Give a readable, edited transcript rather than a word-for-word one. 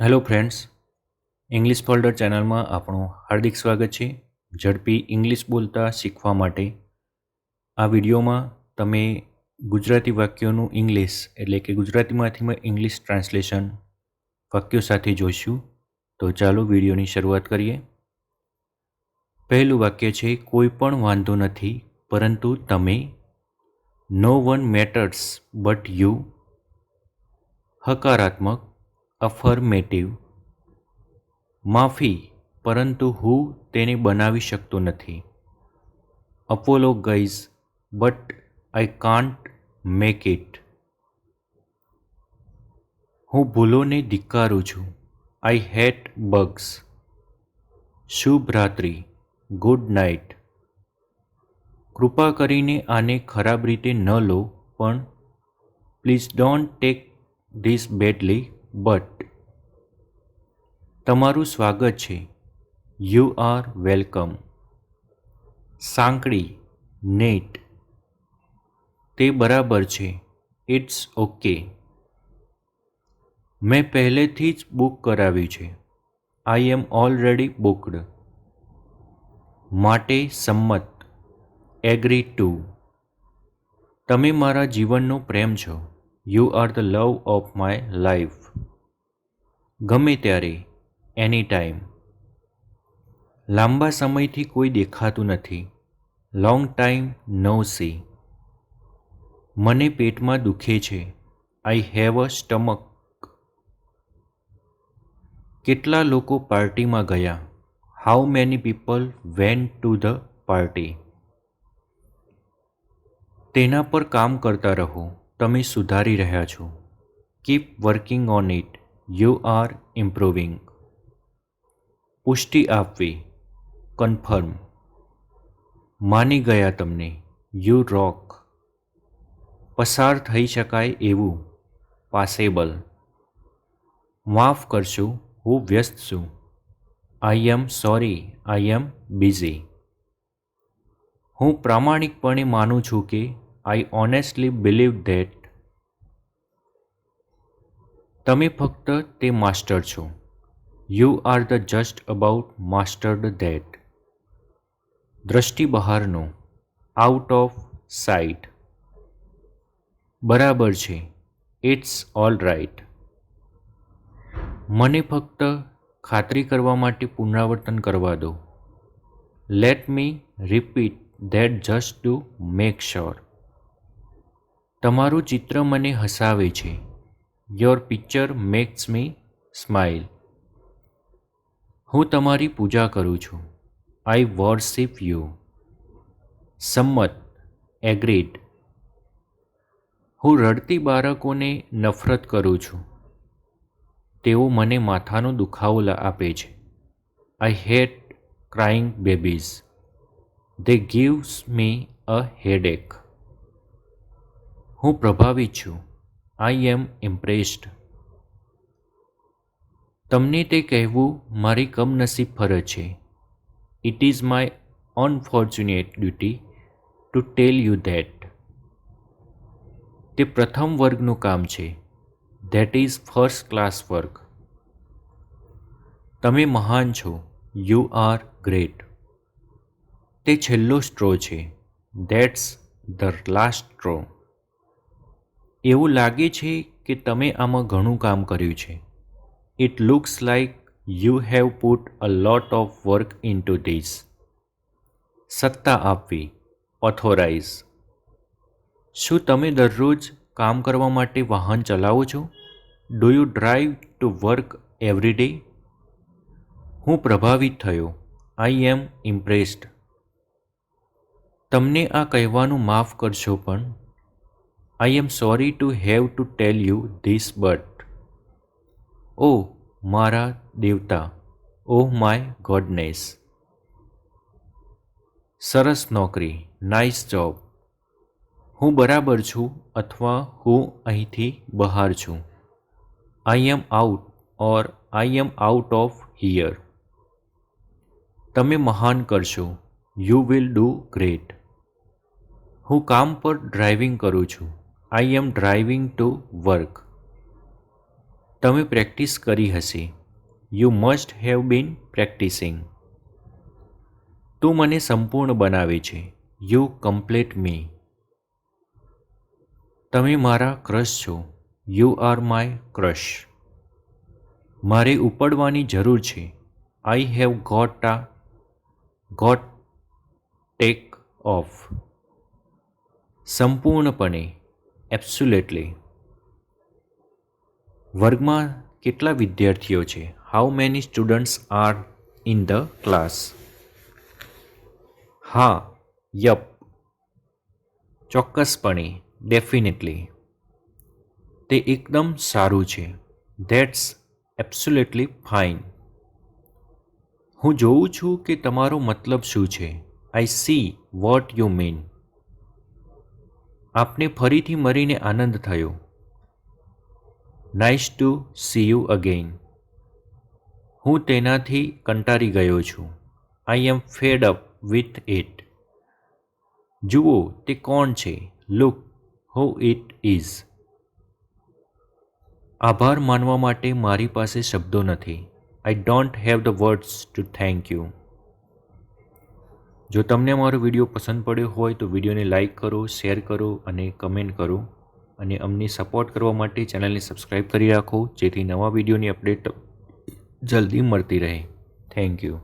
Hello friends, English folder ચેનલમાં આપણું હાર્દિક સ્વાગત છે. ઝડપી ઇંગ્લિશ બોલતા શીખવા માટે આ વિડીયોમાં તમે ગુજરાતી વાક્યોનું ઇંગ્લિશ એટલે કે ગુજરાતીમાંથી ઇંગ્લિશ ટ્રાન્સલેશન વાક્યો સાથે જોઈશું. તો ચાલો વિડીયોની શરૂઆત કરીએ. પહેલું વાક્ય છે કોઈ પણ વાંધો નથી પરંતુ તમે. No one matters but you. હકારાત્મક અફર્મેટિવ. માફી પરંતુ હું તેને બનાવી શકતો નથી. Apologise but I can't make it. હું ભૂલોને ધિક્કારું છું. I hate bugs. શુભ રાત્રિ, ગુડ નાઇટ. કૃપા કરીને આને ખરાબ રીતે ન લો પણ please don't take this badly but. તમારું સ્વાગત છે. You are welcome. સાંકડી નેટ. તે બરાબર છે. It's okay. મેં પહેલેથી જ બુક કરાવ્યું છે. I am already booked. માટે સંમત. Agree to. તમે મારા જીવનનો પ્રેમ છો. You are the love of my life. ગમે ત્યારે, એની ટાઈમ. લાંબા સમયથી કોઈ દેખાતું નથી. Long time no see. મને પેટમાં દુખે છે. I have a stomach. કેટલા લોકો પાર્ટીમાં ગયા? How many people went to the party? તેના પર કામ કરતા રહો. તમે સુધારી રહ્યા છો. Keep working on it. You are improving. પુષ્ટિ આપવી. કન્ફર્મ. માની ગયા તમને. યુ રોક. પસાર થઈ શકાય એવું. પાસેબલ. માફ કરશો, હું વ્યસ્ત છું. I am sorry, I am busy. હું પ્રામાણિકપણે માનું છું કે આઈ ઓનેસ્ટલી બિલીવ ધેટ. તમે ફક્ત તે માસ્ટર છો. You are the just about mastered that. દ્રષ્ટિ બહારનો. Out of sight. બરાબર છે. It's all right. મને ફક્ત ખાતરી કરવા માટે પુનરાવર્તન કરવા દો. Let me repeat that just to make sure. તમારું ચિત્ર મને હસાવે છે. Your picture makes me smile. હું તમારી પૂજા કરું છું. I worship you. સંમત. એગ્રીડ. હું રડતી બાળકોને નફરત કરું છું. તેઓ મને માથાનો દુખાવો આપે છે. I hate crying babies. They gives me a headache. હું પ્રભાવિત છું. I am impressed. તમને તે કહેવું મારી કમનસીબ ફરજ છે. It is my unfortunate duty two tell you that. તે પ્રથમ વર્ગનું કામ છે. That is first class work. તમે મહાન છો. You R great. તે છેલ્લો સ્ટ્રો છે. That's the last straw. એવું લાગે છે કે તમે આમાં ઘણું કામ કર્યું છે. It looks like you have put a lot of work into this. સત્તા આપવી. ઓથોરાઇઝ. શું તમે દરરોજ કામ કરવા માટે વાહન ચલાવો છો? Do you drive to work every day? હું પ્રભાવિત થયો. I am impressed. તમને આ કહેવાનું માફ કરશો પણ I am sorry to have to tell you this but. ઓહ મારા દેવતા. Oh my goodness. સરસ નોકરી. Nice job. હું બરાબર છું અથવા હું અહીંથી બહાર છું. I am out or I am out of here. તમે મહાન કરશો. You will do great. હું કામ પર ડ્રાઇવિંગ કરું છું. I am driving to work. તમે પ્રેક્ટિસ કરી હશે. You must have been practicing. તું મને સંપૂર્ણ બનાવે છે. You complete me. તમે મારા ક્રશ છો. You are my crush. મારે ઉપડવાની જરૂર છે. I have got take off. સંપૂર્ણપણે, એબ્સોલ્યુટલી. વર્ગમાં કેટલા વિદ્યાર્થીઓ છે? How many students are in the class? હા, યપ, ચોક્કસપણે, ડેફિનેટલી. તે એકદમ સારું છે. That's absolutely fine. હું જોઉં છું કે તમારો મતલબ શું છે. I see what you mean. આપને ફરીથી મળીને આનંદ થયો. Nice to C you again. હું તેનાથી કંટાળી ગયો છું. I M fed up with it. જુઓ તે કોણ છે. Look who it is. આભાર માનવા માટે મારી પાસે શબ્દો નથી. I don't have the words to thank you. જો તમને અમારો વિડીયો પસંદ પડ્યો હોય તો વિડીયોને લાઇક કરો, શેર કરો અને કમેન્ટ કરો. અને અમને સપોર્ટ કરવા માટે ચેનલને સબસ્ક્રાઈબ કરી રાખો જેથી નવા વિડીયોની અપડેટ જલ્દી મળતી રહે. Thank you.